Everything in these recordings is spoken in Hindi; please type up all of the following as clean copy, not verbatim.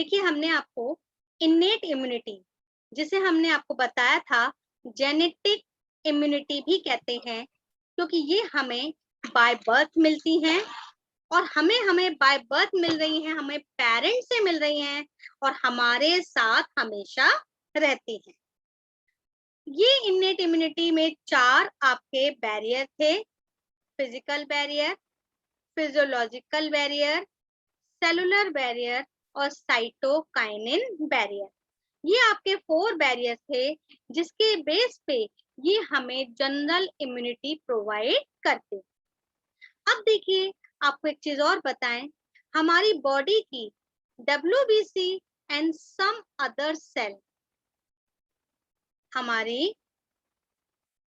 देखिए, हमने आपको इन्नेट इम्यूनिटी, जिसे हमने आपको बताया था जेनेटिक इम्यूनिटी भी कहते हैं, क्योंकि ये हमें बाय बर्थ मिलती हैं और हमें हमें बाय बर्थ मिल रही हैं, हमें पेरेंट्स से मिल रही हैं और हमारे साथ हमेशा रहती हैं। ये इन्नेट इम्यूनिटी में 4 आपके बैरियर थे: physical barrier, physiological barrier, cellular barrier और साइटोकाइनिन बैरियर। ये आपके 4 बैरियर थे जिसके बेस पे ये हमें जनरल इम्यूनिटी प्रोवाइड करते। अब देखिए, आपको एक चीज और बताएं, हमारी बॉडी की WBC and some other cell, हमारी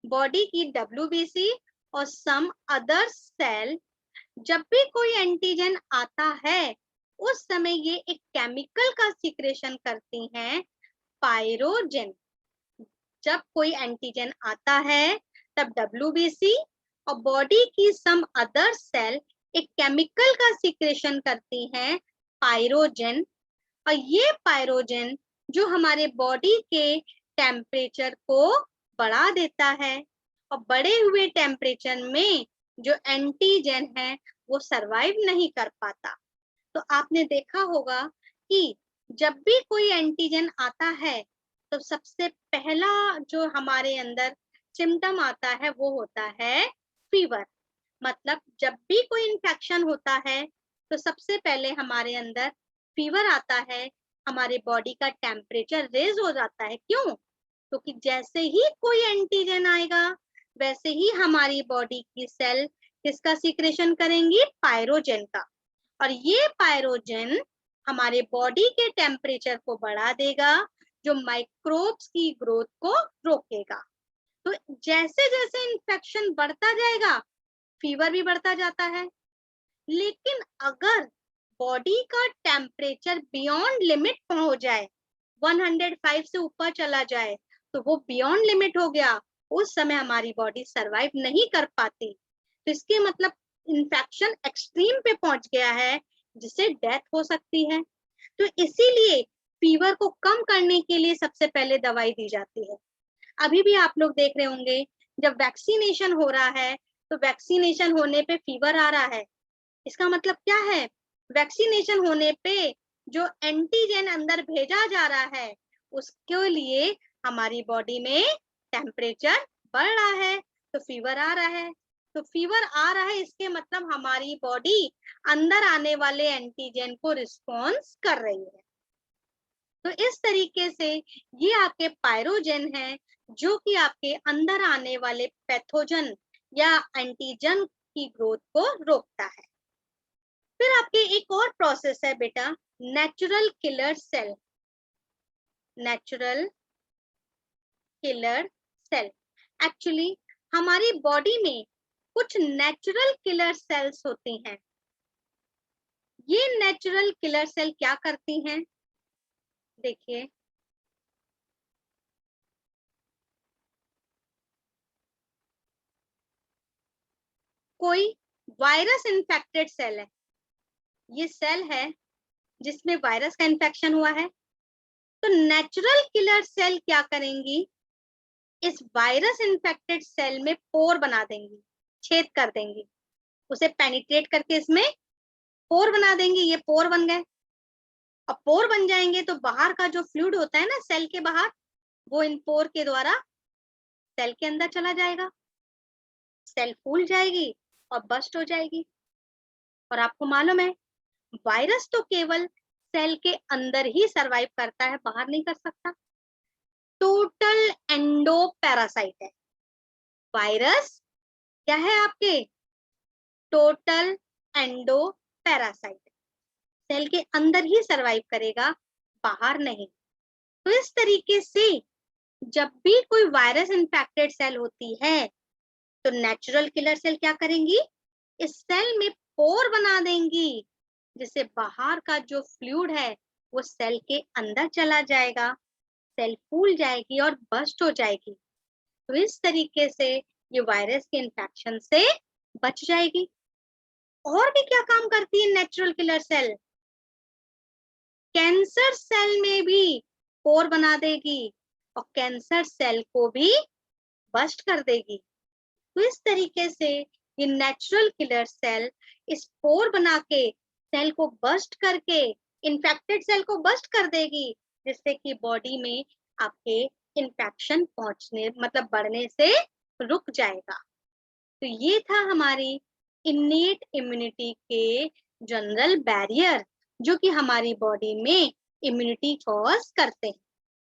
बॉडी की WBC और सम अदर सेल, जब भी कोई एंटीजन आता है उस समय ये एक केमिकल का सीक्रेशन करती हैं, पायरोजेन। जब कोई एंटीजन आता है तब WBC और बॉडी की सम अदर सेल एक केमिकल का सीक्रेशन करती हैं, पायरोजेन। और ये पायरोजेन जो हमारे बॉडी के टेम्परेचर को बढ़ा देता है और बढ़े हुए टेम्परेचर में जो एंटीजन है वो सरवाइव नहीं कर पाता। तो आपने देखा होगा कि जब भी कोई एंटीजन आता है तो सबसे पहला जो हमारे अंदर सिम्टम आता है वो होता है फीवर। मतलब जब भी कोई इन्फेक्शन होता है तो सबसे पहले हमारे अंदर फीवर आता है, हमारे बॉडी का टेम्परेचर रेज हो जाता है। क्यों? क्योंकि जैसे ही कोई एंटीजन आएगा वैसे ही हमारी बॉडी की सेल किसका सीक्रेशन करेंगी? पायरोजेन का। और ये पायरोजेन हमारे बॉडी के टेम्परेचर को बढ़ा देगा, जो माइक्रोब्स की ग्रोथ को रोकेगा। तो जैसे जैसे इन्फेक्शन बढ़ता जाएगा फीवर भी बढ़ता जाता है। लेकिन अगर बॉडी का टेम्परेचर बियॉन्ड लिमिट पहुंच जाए, 105 से ऊपर चला जाए, तो वो बियॉन्ड लिमिट हो गया, उस समय हमारी बॉडी सरवाइव नहीं कर पाती। तो इसके मतलब इन्फेक्शन एक्सट्रीम पे पहुंच गया है जिससे डेथ हो सकती है। तो इसीलिए फीवर को कम करने के लिए सबसे पहले दवाई दी जाती है। अभी भी आप लोग देख रहे होंगे जब वैक्सीनेशन हो रहा है तो वैक्सीनेशन होने पे फीवर आ रहा है। इसका मतलब क्या है? वैक्सीनेशन होने पे जो एंटीजन अंदर भेजा जा रहा है उसके लिए हमारी बॉडी में टेम्परेचर बढ़ रहा है, तो फीवर आ रहा है। तो फीवर आ रहा है इसके मतलब हमारी बॉडी अंदर आने वाले एंटीजन को रिस्पॉन्स कर रही है। तो इस तरीके से ये आपके पायरोजेन है जो कि आपके अंदर आने वाले पैथोजन या एंटीजन की ग्रोथ को रोकता है। फिर आपके एक और प्रोसेस है बेटा, natural killer cell. Natural killer cell, actually हमारी बॉडी में कुछ नेचुरल किलर सेल्स होती हैं। ये नेचुरल किलर सेल क्या करती हैं? देखिए, कोई वायरस इन्फेक्टेड सेल है, ये सेल है जिसमें वायरस का इन्फेक्शन हुआ है, तो नेचुरल किलर सेल क्या करेंगी? इस वायरस इन्फेक्टेड सेल में पोर बना देंगी, छेद कर देंगी, उसे पेनिट्रेट करके इसमें पोर बना देंगी। ये पोर बन गए। अब पोर बन जाएंगे तो बाहर का जो फ्लूइड होता है ना सेल के बाहर, वो इन पोर के द्वारा सेल के अंदर चला जाएगा, सेल फूल जाएगी और बस्ट हो जाएगी। और आपको मालूम है वायरस तो केवल सेल के अंदर ही सरवाइव करता है, बाहर नहीं कर सकता। टोटल एंडो पैरासाइट है वायरस। क्या है आपके? टोटल एंडो पैरासाइट, सेल के अंदर ही सरवाइव करेगा, बाहर नहीं। तो इस तरीके से जब भी कोई वायरस इन्फेक्टेड सेल होती है तो नेचुरल किलर सेल क्या करेंगी? इस सेल में पोर बना देंगी, जिससे बाहर का जो फ्लूइड है वो सेल के अंदर चला जाएगा, सेल फूल जाएगी और बस्ट हो जाएगी। तो इस तरीके से ये वायरस के इन्फेक्शन से बच जाएगी। और भी क्या काम करती है natural killer cell? Cancer cell में भी पोर बना देगी और कैंसर सेल को भी बस्ट कर देगी। तो इस तरीके से ये नेचुरल किलर सेल स्पोर बना के सेल को बस्ट करके इन्फेक्टेड सेल को बस्ट कर देगी, जिससे कि बॉडी में आपके इन्फेक्शन पहुंचने मतलब बढ़ने से रुक जाएगा। तो ये था हमारी इन्नेट इम्यूनिटी के जनरल बैरियर, जो कि हमारी बॉडी में इम्यूनिटी कॉज करते हैं।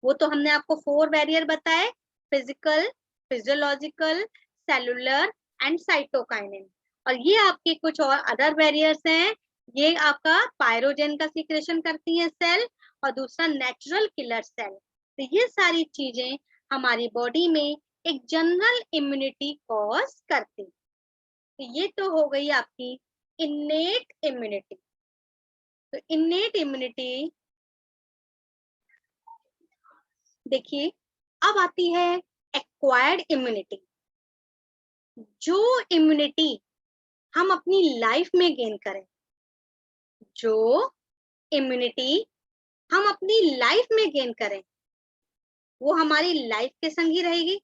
वो तो हमने आपको 4 बैरियर बताए, physical, physiological, cellular and cytokinin. और ये आपके कुछ और अदर बैरियर्स हैं। ये आपका पायरोजेन का सीक्रेशन करती है सेल, और दूसरा नेचुरल किलर सेल। तो ये सारी चीजें हमारी बॉडी में एक जनरल इम्यूनिटी कॉज करती। तो ये तो हो गई आपकी इन्नेट इम्यूनिटी। तो इन्नेट इम्यूनिटी देखिए, अब आती है एक्वायर्ड इम्यूनिटी। जो इम्यूनिटी हम अपनी लाइफ में गेन करें, जो इम्यूनिटी हम अपनी लाइफ में गेन करें, वो हमारी लाइफ के संग ही रहेगी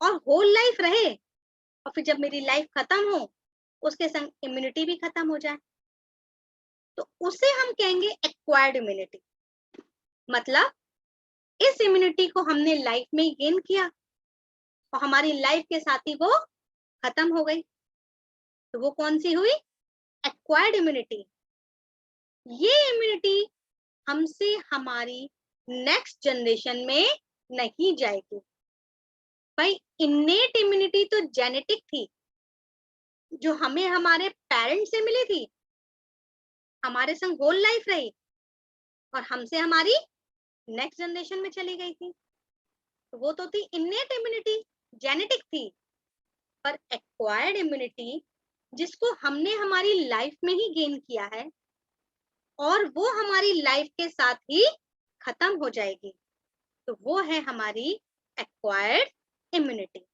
और होल लाइफ रहे। और फिर जब मेरी लाइफ खत्म हो, उसके संग इम्यूनिटी भी खत्म हो जाए, तो उसे हम कहेंगे एक्वायर्ड इम्यूनिटी। मतलब इस इम्यूनिटी को हमने लाइफ में गेन किया और हमारी लाइफ के साथ ही वो खत्म हो गई, तो वो कौन सी हुई? Acquired immunity. ये इम्यूनिटी हमसे हमारी नेक्स्ट जनरेशन में नहीं जाएगी। भाई इन्नेट इम्यूनिटी तो जेनेटिक थी, जो हमें हमारे पेरेंट्स से मिली थी, हमारे संग होल लाइफ रही और हमसे हमारी नेक्स्ट जनरेशन में चली गई थी। तो वो तो थी इन्नेट इम्यूनिटी, जेनेटिक थी। पर एक्वायर्ड इम्यूनिटी जिसको हमने हमारी लाइफ में ही गेन किया है और वो हमारी लाइफ के साथ ही खत्म हो जाएगी, तो वो है हमारी एक्वायर्ड इम्यूनिटी।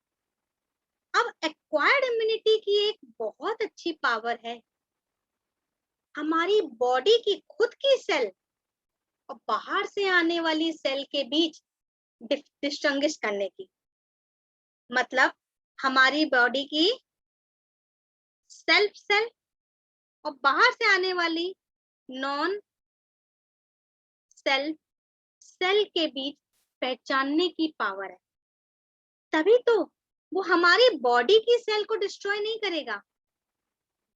अब एक्वायर्ड इम्यूनिटी की एक बहुत अच्छी पावर है हमारी बॉडी की खुद की सेल और बाहर से आने वाली सेल के बीच डिस्टिंग्विश करने की। मतलब हमारी बॉडी की सेल्फ सेल और बाहर से आने वाली नॉन सेल्फ सेल के बीच पहचानने की पावर है। तभी तो वो हमारी बॉडी की सेल को डिस्ट्रॉय नहीं करेगा।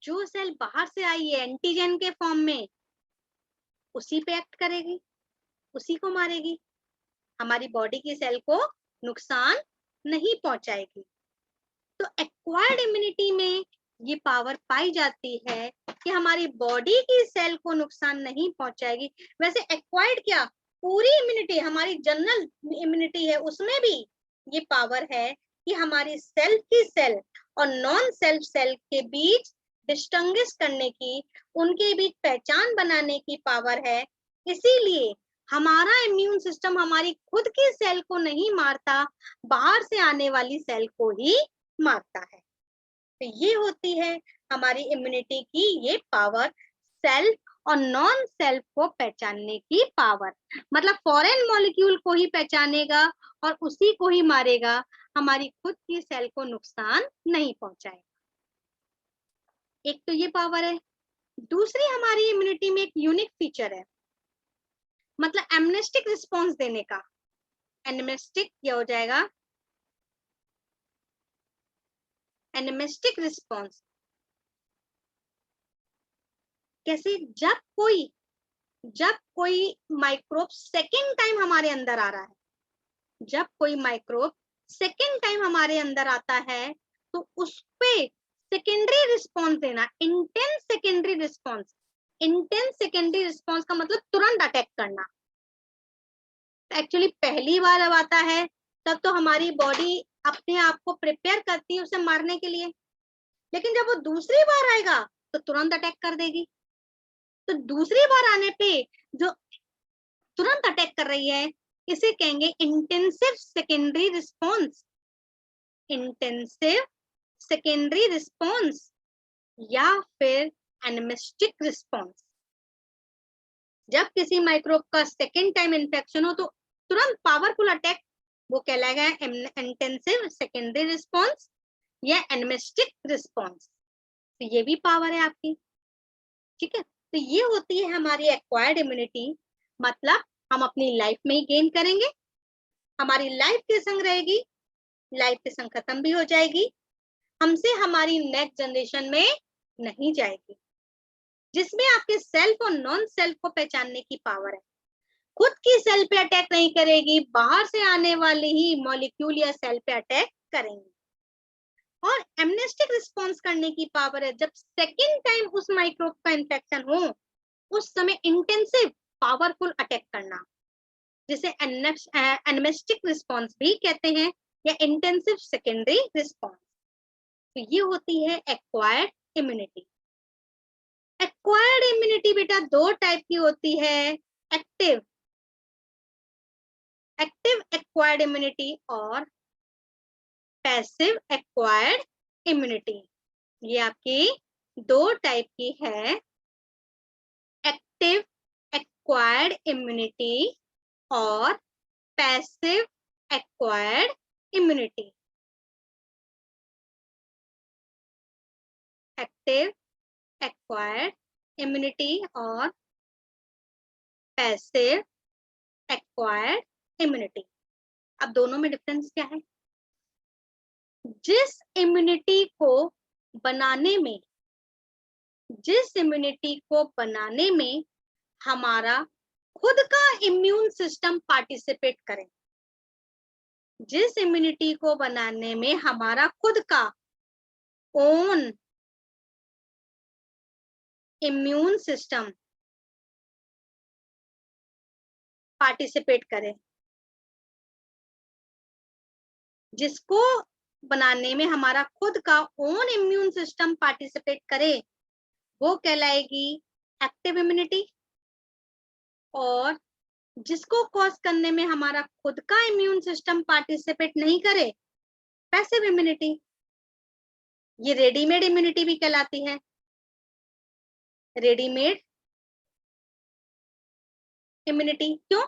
जो सेल बाहर से आई है एंटीजन के फॉर्म में, उसी पे एक्ट करेगी, उसी को मारेगी, हमारी बॉडी की सेल को नुकसान नहीं पहुंचाएगी। तो एक्वायर्ड इम्यूनिटी में ये पावर पाई जाती है कि हमारी बॉडी की सेल को नुकसान नहीं पहुंचाएगी। वैसे एक्वायर्ड क्या, पूरी इम्यूनिटी, हमारी जनरल इम्यूनिटी है, उसमें भी ये पावर है कि हमारी सेल्फ की सेल और नॉन सेल्फ सेल के बीच डिस्टिंग्विश करने की, उनके बीच पहचान बनाने की पावर है। इसीलिए हमारा इम्यून सिस्टम हमारी खुद की सेल को नहीं मारता, बाहर से आने वाली सेल को ही मारता है। तो ये होती है हमारी इम्यूनिटी की ये पावर, सेल्फ और नॉन सेल्फ को पहचानने की पावर। मतलब फॉरेन मॉलिक्यूल को ही पहचानेगा और उसी को ही मारेगा, हमारी खुद की सेल को नुकसान नहीं पहुंचाएगा। एक तो ये पावर है। दूसरी हमारी इम्यूनिटी में एक यूनिक फीचर है, मतलब एमनेस्टिक रिस्पॉन्स देने का। एमनेस्टिक क्या हो जाएगा? Animistic response. कैसे? जब कोई माइक्रोब सेकेंड टाइम हमारे अंदर आ रहा है, जब कोई माइक्रोब सेकेंड टाइम हमारे अंदर आता है, तो उस पे सेकेंडरी रिस्पॉन्स देना, intense secondary response. Intense secondary response का मतलब तुरंत अटैक करना। एक्चुअली पहली बार अब आता है तब तो हमारी बॉडी अपने आप को प्रिपेयर करती है उसे मारने के लिए, लेकिन जब वो दूसरी बार आएगा तो तुरंत अटैक कर देगी। तो दूसरी बार आने पे जो तुरंत अटैक कर रही है, इसे कहेंगे intensive secondary response. Intensive secondary response या फिर एनिमिस्टिक रिस्पॉन्स। जब किसी माइक्रोब का सेकेंड टाइम इन्फेक्शन हो तो तुरंत पावरफुल अटैक, वो कहलाएगा इंटेंसिव सेकेंडरी रिस्पॉन्स या एनमेस्टिक रिस्पॉन्स। तो ये भी पावर है आपकी, ठीक है। तो ये होती है हमारी एक्वायर्ड इम्यूनिटी, मतलब हम अपनी लाइफ में ही गेन करेंगे, हमारी लाइफ के संग रहेगी, लाइफ के संग खत्म भी हो जाएगी, हमसे हमारी नेक्स्ट जनरेशन में नहीं जाएगी, जिसमें आपके सेल्फ और नॉन सेल्फ को पहचानने की पावर है। खुद की सेल पे अटैक नहीं करेगी, बाहर से आने वाले ही मॉलिक्यूल या सेल पे अटैक करेंगे। और एमनेस्टिक रिस्पॉन्स करने की पावर है, जब सेकेंड टाइम उस माइक्रोब का इन्फेक्शन हो उस समय इंटेंसिव पावरफुल अटैक करना, जिसे एनमेस्टिक रिस्पॉन्स भी कहते हैं या इंटेंसिव सेकेंडरी रिस्पॉन्स। तो ये होती है एक्वायर्ड इम्यूनिटी। एक्वायर्ड इम्यूनिटी बेटा दो टाइप की होती है, एक्टिव एक्वायर्ड इम्यूनिटी और पैसिव एक्वायर्ड इम्यूनिटी। ये आपकी दो टाइप की है, एक्टिव एक्वायर्ड इम्यूनिटी और passive acquired immunity. Active acquired immunity और पैसिव एक्वायर्ड इम्यूनिटी। अब दोनों में डिफरेंस क्या है? जिस इम्यूनिटी को बनाने में हमारा खुद का इम्यून सिस्टम पार्टिसिपेट करे, जिस इम्यूनिटी को बनाने में हमारा खुद का ओन इम्यून सिस्टम पार्टिसिपेट करे, जिसको बनाने में हमारा खुद का ओन इम्यून सिस्टम पार्टिसिपेट करे, वो कहलाएगी एक्टिव इम्यूनिटी। और जिसको कॉज करने में हमारा खुद का इम्यून सिस्टम पार्टिसिपेट नहीं करे, पैसिव इम्यूनिटी। ये रेडीमेड इम्यूनिटी भी कहलाती है, रेडीमेड इम्यूनिटी। क्यों?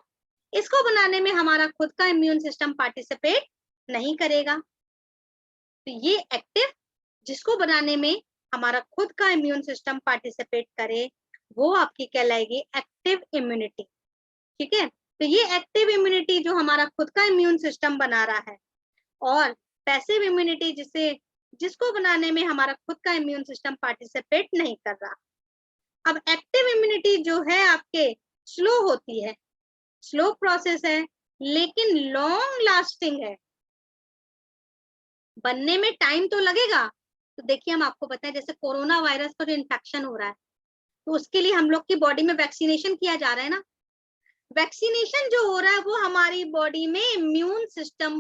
इसको बनाने में हमारा खुद का इम्यून सिस्टम पार्टिसिपेट नहीं करेगा। तो ये एक्टिव, जिसको बनाने में हमारा खुद का इम्यून सिस्टम पार्टिसिपेट करे, वो आपकी कहलाएगी एक्टिव इम्यूनिटी, ठीक है। तो ये एक्टिव इम्यूनिटी जो हमारा खुद का इम्यून सिस्टम बना रहा है, और पैसिव इम्यूनिटी जिसको बनाने में हमारा खुद का इम्यून सिस्टम पार्टिसिपेट नहीं कर रहा। अब एक्टिव इम्यूनिटी जो है आपके स्लो होती है, स्लो प्रोसेस है, लेकिन लॉन्ग लास्टिंग है। बनने में टाइम तो लगेगा। तो देखिए, हम आपको बताएं, जैसे कोरोना वायरस का जो इन्फेक्शन हो रहा है, तो उसके लिए हम लोग की बॉडी में वैक्सीनेशन किया जा रहा है ना। वैक्सीनेशन जो हो रहा है वो हमारी बॉडी में इम्यून सिस्टम,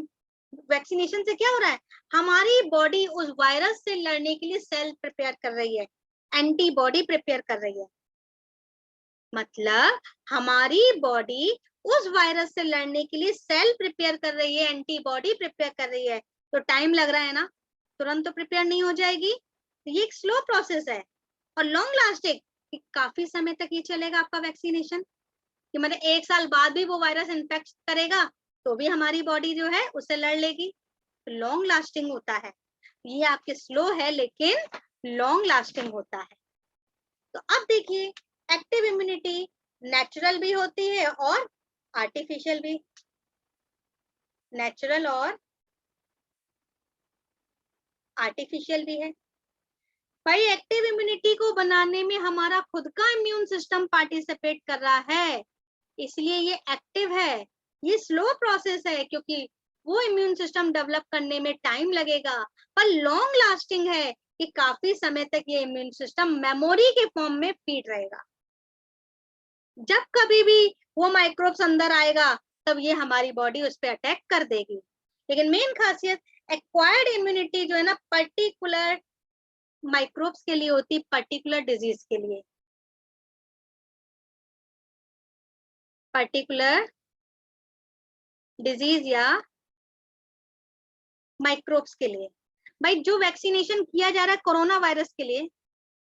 वैक्सीनेशन से क्या हो रहा है, हमारी बॉडी उस वायरस से लड़ने के लिए सेल प्रिपेयर कर रही है, एंटीबॉडी प्रिपेयर कर रही है। मतलब हमारी बॉडी उस वायरस से लड़ने के लिए सेल प्रिपेयर कर रही है, एंटीबॉडी प्रिपेयर कर रही है। तो टाइम लग रहा है ना, तुरंत तो प्रिपेयर नहीं हो जाएगी। तो ये एक स्लो प्रोसेस है और लॉन्ग लास्टिंग, काफी समय तक ये चलेगा आपका वैक्सीनेशन, कि मतलब 1 साल बाद भी वो वायरस इन्फेक्ट करेगा तो भी हमारी बॉडी जो है उससे लड़ लेगी। तो लॉन्ग लास्टिंग होता है। ये आपके स्लो है लेकिन लॉन्ग लास्टिंग होता है। तो अब देखिए, एक्टिव इम्यूनिटी नेचुरल भी होती है और आर्टिफिशियल भी। नेचुरल और आर्टिफिशियल भी है। भाई, एक्टिव इम्यूनिटी को बनाने में हमारा खुद का इम्यून सिस्टम पार्टिसिपेट कर रहा है, इसलिए ये एक्टिव है। ये स्लो प्रोसेस है क्योंकि वो इम्यून सिस्टम डेवलप करने में टाइम लगेगा, पर लॉन्ग लास्टिंग है कि काफी समय तक ये इम्यून सिस्टम मेमोरी के फॉर्म में फीड रहेगा। जब कभी भी वो माइक्रोब्स अंदर आएगा तब ये हमारी बॉडी उस पर अटैक कर देगी। लेकिन मेन खासियत एक्वायर्ड इम्यूनिटी जो है ना, पर्टिकुलर माइक्रोब्स के लिए होती, पर्टिकुलर डिजीज के लिए, पर्टिकुलर डिजीज या माइक्रोब्स के लिए। भाई, जो वैक्सीनेशन किया जा रहा है कोरोना वायरस के लिए,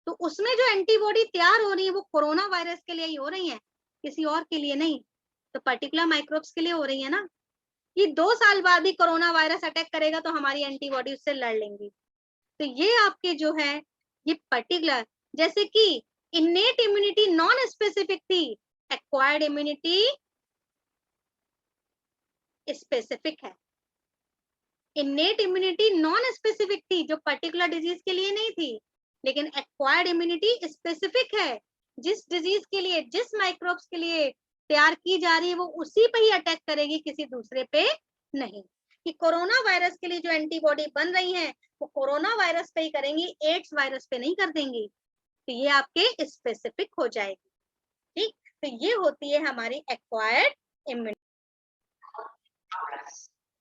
तो उसमें जो एंटीबॉडी तैयार हो रही है वो कोरोना वायरस के लिए ही हो रही है, किसी और के लिए नहीं, तो पर्टिकुलर माइक्रोब्स के लिए हो रही है ना। कि 2 साल बाद भी कोरोना वायरस अटैक करेगा तो हमारी एंटीबॉडी उससे लड़ लेंगी। तो ये आपके जो है ये पर्टिकुलर, जैसे कि इनेट इम्यूनिटी नॉन स्पेसिफिक थी, एक्वायर्ड इम्यूनिटी स्पेसिफिक है। इनेट इम्यूनिटी नॉन स्पेसिफिक थी, जो पर्टिकुलर डिजीज के लिए नहीं थी, लेकिन एक्वायर्ड इम्यूनिटी स्पेसिफिक है, जिस डिजीज के लिए, जिस माइक्रोब्स के लिए तैयार की जा रही है, वो उसी पे ही अटैक करेगी, किसी दूसरे पे नहीं। कि कोरोना वायरस के लिए जो एंटीबॉडी बन रही है वो कोरोना वायरस पे ही करेंगी, एड्स वायरस पे नहीं कर देंगी। तो ये आपके स्पेसिफिक हो जाएगी। ठीक, तो ये होती है हमारी एक्वायर्ड इम्यूनिटी।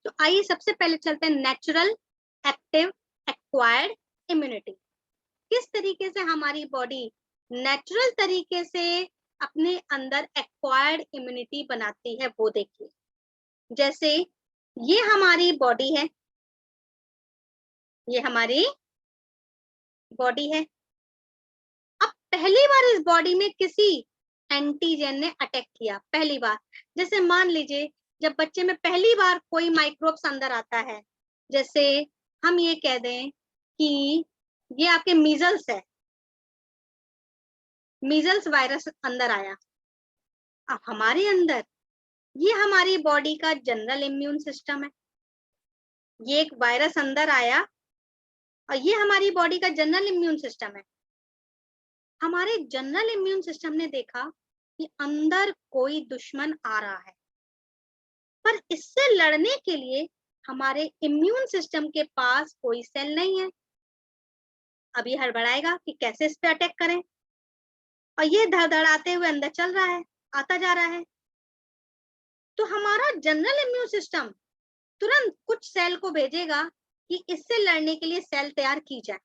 तो आइए सबसे पहले चलते हैं नेचुरल, एक्टिव, एक्वायर्ड इम्यूनिटी। किस तरीके से हमारी बॉडी नेचुरल तरीके से अपने अंदर एक्वायर्ड इम्यूनिटी बनाती है वो देखिए। जैसे ये हमारी बॉडी है, ये हमारी बॉडी है। अब पहली बार इस बॉडी में किसी एंटीजन ने अटैक किया, पहली बार। जैसे मान लीजिए जब बच्चे में पहली बार कोई माइक्रोब्स अंदर आता है, जैसे हम ये कह दें कि ये आपके मीजल्स है, मीजल्स वायरस अंदर आया। अब हमारे अंदर ये हमारी बॉडी का जनरल इम्यून सिस्टम है, ये एक वायरस अंदर आया और ये हमारी बॉडी का जनरल इम्यून सिस्टम है। हमारे जनरल इम्यून सिस्टम ने देखा कि अंदर कोई दुश्मन आ रहा है, पर इससे लड़ने के लिए हमारे इम्यून सिस्टम के पास कोई सेल नहीं है। अब ये हड़बड़ाएगा कि कैसे इस पे अटैक करें, और ये धड़धड़ाते हुए अंदर चल रहा है, आता जा रहा है। तो हमारा जनरल इम्यून सिस्टम तुरंत कुछ सेल को भेजेगा कि इससे लड़ने के लिए सेल तैयार की जाए,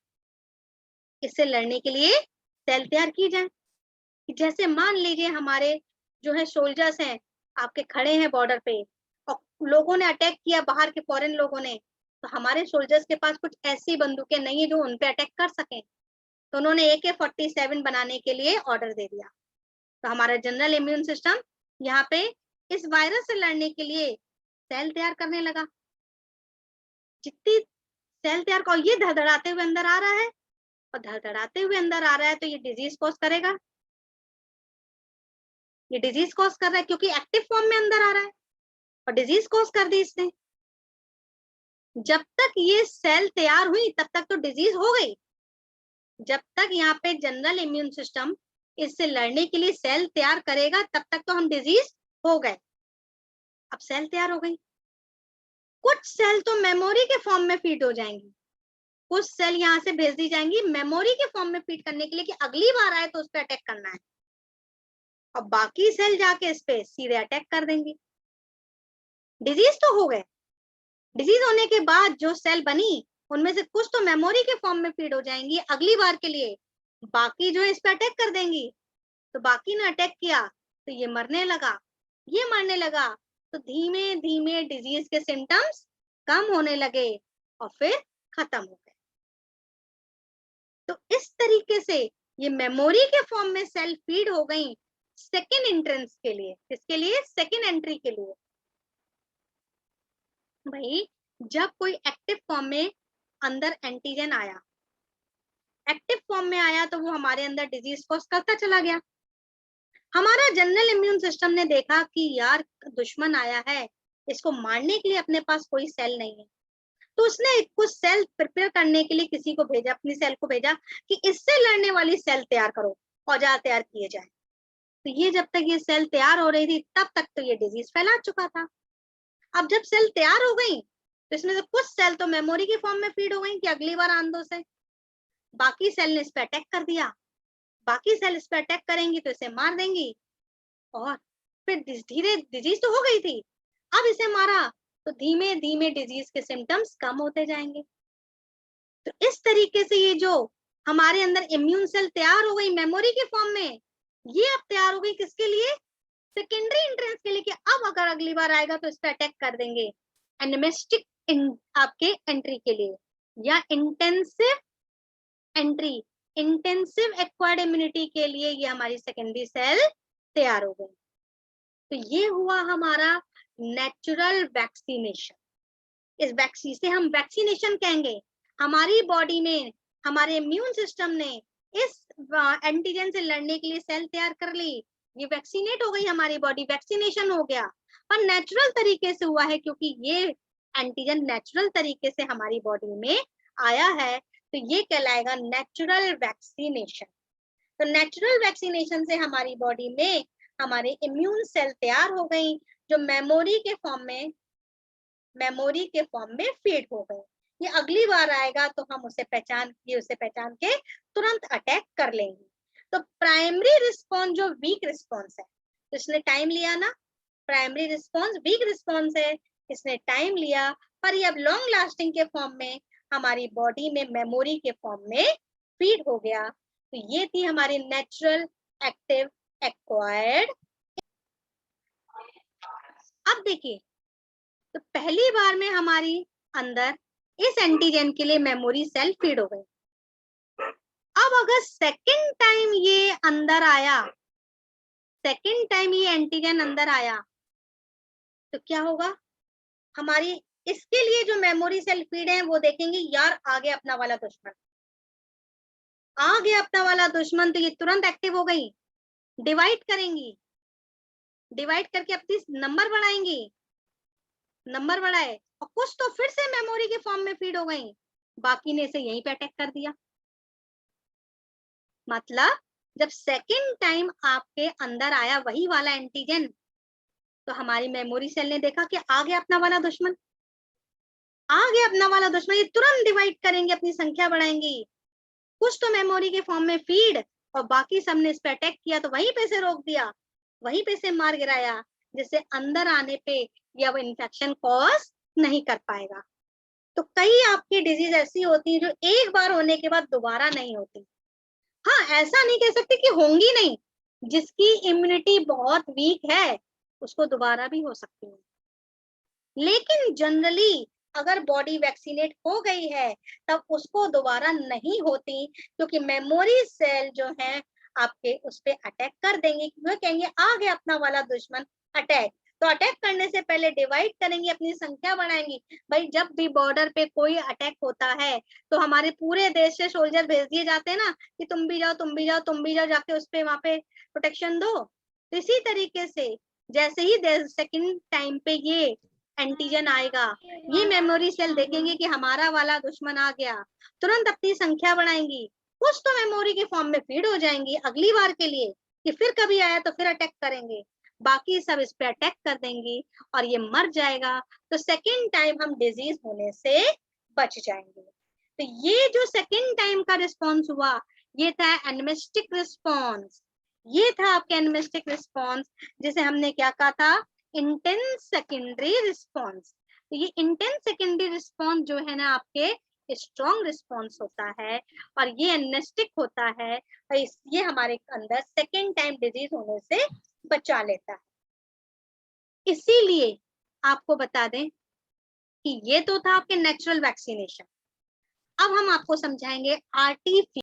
इससे लड़ने के लिए सेल तैयार की जाए। जैसे मान लीजिए हमारे जो है सोल्जर्स हैं, आपके खड़े हैं बॉर्डर पे और लोगों ने अटैक किया, बाहर के फॉरेन लोगों ने, तो हमारे सोल्जर्स के पास कुछ ऐसी बंदूकें नहीं है जो उन पे अटैक कर सकें, तो उन्होंने AK-47 बनाने के लिए ऑर्डर दे दिया। तो हमारा जनरल इम्यून सिस्टम यहाँ पे इस वायरस से लड़ने के लिए सेल तैयार करने लगा। जितनी सेल तैयार कर, ये धड़धड़ाते हुए अंदर आ रहा है, और धड़धड़ाते हुए अंदर आ रहा है तो ये डिजीज कॉज करेगा, ये डिजीज कॉज कर रहा है क्योंकि एक्टिव फॉर्म में अंदर आ रहा है और डिजीज कॉज कर दी इसने। जब तक ये सेल तैयार हुई तब तक तो डिजीज हो गई, जब तक यहाँ पे जनरल इम्यून सिस्टम इससे लड़ने के लिए सेल तैयार करेगा तब तक तो हम डिजीज हो गए। अब सेल तैयार हो गई, कुछ सेल तो मेमोरी के फॉर्म में फीड हो जाएंगी, कुछ सेल यहाँ से भेज दी जाएंगी मेमोरी के फॉर्म में फीड करने के लिए कि अगली बार आए तो उस पर अटैक करना है, और बाकी सेल जाके इस पे सीधे अटैक कर देंगी। डिजीज तो हो गए, डिजीज होने के बाद जो सेल बनी उनमें से कुछ तो मेमोरी के फॉर्म में फीड हो जाएंगी अगली बार के लिए, बाकी जो है इस पे अटैक कर देंगी। तो बाकी ने अटैक किया तो ये मरने लगा, ये मरने लगा, तो धीमे धीमे डिजीज के सिम्टम्स कम होने लगे और फिर खत्म हो गए। तो इस तरीके से ये मेमोरी के फॉर्म में सेल फीड हो गई सेकेंड एंट्रेंस के लिए, किसके लिए, सेकेंड एंट्री के लिए। भाई जब कोई एक्टिव फॉर्म में अंदर एंटीजन आया, एक्टिव फॉर्म में आया तो वो हमारे अंदर डिजीज कॉज करता चला गया। हमारा जनरल इम्यून सिस्टम ने देखा कि यार दुश्मन आया है, इसको मारने के लिए अपने पास कोई सेल नहीं है, तो उसने कुछ सेल प्रिपेयर करने के लिए किसी को भेजा, अपनी सेल को भेजा कि इससे लड़ने वाली सेल तैयार करो, औजार तैयार किए जाए। तो ये जब तक ये सेल तैयार हो रही थी तब तक तो ये डिजीज फैला चुका था। अब जब सेल तैयार हो गई तो इसमें से कुछ सेल तो मेमोरी के फॉर्म में फीड हो गई कि अगली बार आंदो से, बाकी सेल ने इस पे अटैक कर दिया, बाकी सेल इस पे अटैक करेंगी तो इसे मार देंगी, और फिर धीरे डिजीज तो हो गई थी, अब इसे मारा तो धीमे धीमे डिजीज के सिम्टम्स कम होते जाएंगे। तो इस तरीके से ये जो हमारे अंदर इम्यून सेल तैयार हो गई मेमोरी के फॉर्म में, ये अब तैयार हो गई किसके लिए, सेकेंडरी एंट्रेंस के लिए, कि अब अगर अगली बार आएगा तो इस पे अटैक कर देंगे। एनिमिस्टिक आपके एंट्री के लिए या intensive entry, intensive acquired immunity के लिए ये हमारी सेकेंडरी सेल तैयार हो गई। तो ये हुआ हमारा नेचुरल वैक्सीनेशन। इस वैक्सीन से हम वैक्सीनेशन कहेंगे। हमारी बॉडी में हमारे इम्यून सिस्टम ने इस एंटीजन से लड़ने के लिए सेल तैयार कर ली, ये वैक्सीनेट हो गई हमारी बॉडी, वैक्सीनेशन हो गया। और नेचुरल तरीके से हुआ है, क्योंकि ये एंटीजन नेचुरल तरीके से हमारी बॉडी में आया है, तो ये कहलाएगा नेचुरल वैक्सीनेशन। तो नेचुरल वैक्सीनेशन से हमारी बॉडी में हमारे इम्यून सेल तैयार हो गई, जो मेमोरी के फॉर्म में फीड हो गए। ये अगली बार आएगा तो हम उसे पहचान के तुरंत अटैक कर लेंगे। तो प्राइमरी रिस्पॉन्स जो वीक रिस्पॉन्स है, तो इसने टाइम लिया ना, प्राइमरी रिस्पॉन्स वीक रिस्पॉन्स है, इसने टाइम लिया, पर ये अब लॉन्ग लास्टिंग के फॉर्म में हमारी बॉडी में मेमोरी के फॉर्म में फीड हो गया। तो ये थी हमारी नेचुरल एक्टिव एक्वायर्ड। अब देखिए, तो पहली बार में हमारी अंदर इस एंटीजन के लिए मेमोरी सेल फीड हो गई। अब अगर सेकंड टाइम ये अंदर आया, सेकंड टाइम ये एंटीजन अंदर आया, तो क्या होगा? हमारी इसके लिए जो मेमोरी सेल फीड है वो देखेंगे, यार आ गया अपना वाला दुश्मन, आ गया अपना वाला दुश्मन, तो ये तुरंत एक्टिव हो गई, डिवाइड करेंगी, डिवाइड करके अपनी नंबर बढ़ाएंगी, नंबर बढ़ाए और कुछ तो फिर से मेमोरी के फॉर्म में फीड हो गई, बाकी ने इसे यहीं पे अटैक कर दिया। मतलब जब सेकंड टाइम आपके अंदर आया वही वाला एंटीजन, तो हमारी मेमोरी सेल ने देखा कि आ गया अपना वाला दुश्मन, आ गया अपना वाला दुश्मन, ये तुरंत डिवाइड करेंगे, अपनी संख्या बढ़ाएंगी, कुछ तो मेमोरी के फॉर्म में फीड और बाकी सबने इस पे अटैक किया, तो वहीं पे से रोक दिया, वहीं पे से मार गिराया, जिससे अंदर आने पे या वो इन्फेक्शन कॉज नहीं कर पाएगा। तो कई आपकी डिजीज ऐसी होती है जो एक बार होने के बाद दोबारा नहीं होती। हाँ, ऐसा नहीं कह सकते कि होंगी नहीं, जिसकी इम्यूनिटी बहुत वीक है उसको दोबारा भी हो सकती है, लेकिन जनरली अगर बॉडी वैक्सीनेट हो गई है तब उसको दोबारा नहीं होती, क्योंकि मेमोरी सेल जो है आपके उस पे अटैक कर देंगे, क्योंकि कहेंगे आ गया अपना वाला दुश्मन, अटैक। तो अटैक करने से पहले डिवाइड करेंगे, अपनी संख्या बढ़ाएंगी। भाई जब भी बॉर्डर पे कोई अटैक होता है तो हमारे पूरे देश से सोल्जर भेज दिए जाते हैं ना, कि तुम भी जाओ, तुम भी जाओ, तुम भी जाओ, जाके उस पे वहां पे प्रोटेक्शन दो। तो इसी तरीके से जैसे ही सेकंड टाइम पे ये एंटीजन आएगा, ये मेमोरी सेल देखेंगे कि हमारा वाला दुश्मन आ गया, तुरंत अपनी संख्या बढ़ाएंगी, कुछ तो मेमोरी के फॉर्म में फीड हो जाएंगी अगली बार के लिए, कि फिर कभी आया तो फिर अटैक करेंगे, बाकी सब इस पे अटैक कर देंगी और ये मर जाएगा। तो सेकेंड टाइम हम डिजीज होने से बच जाएंगे। तो ये जो सेकेंड टाइम का रिस्पॉन्स हुआ, ये था एनिमिस्टिक रिस्पॉन्स, ये था आपके एनिमिस्टिक रिस्पॉन्स, जिसे हमने क्या कहा था, इंटेंस सेकेंडरी रिस्पॉन्स। तो ये इंटेंस सेकेंडरी रिस्पॉन्स जो है ना आपके स्ट्रॉन्ग रिस्पॉन्स होता है, और ये एनिमिस्टिक होता है, और ये हमारे अंदर सेकेंड टाइम डिजीज होने से बचा लेता है। इसीलिए आपको बता दें कि ये तो था आपके नेचुरल वैक्सीनेशन। अब हम आपको समझाएंगे आर्टिफिशियल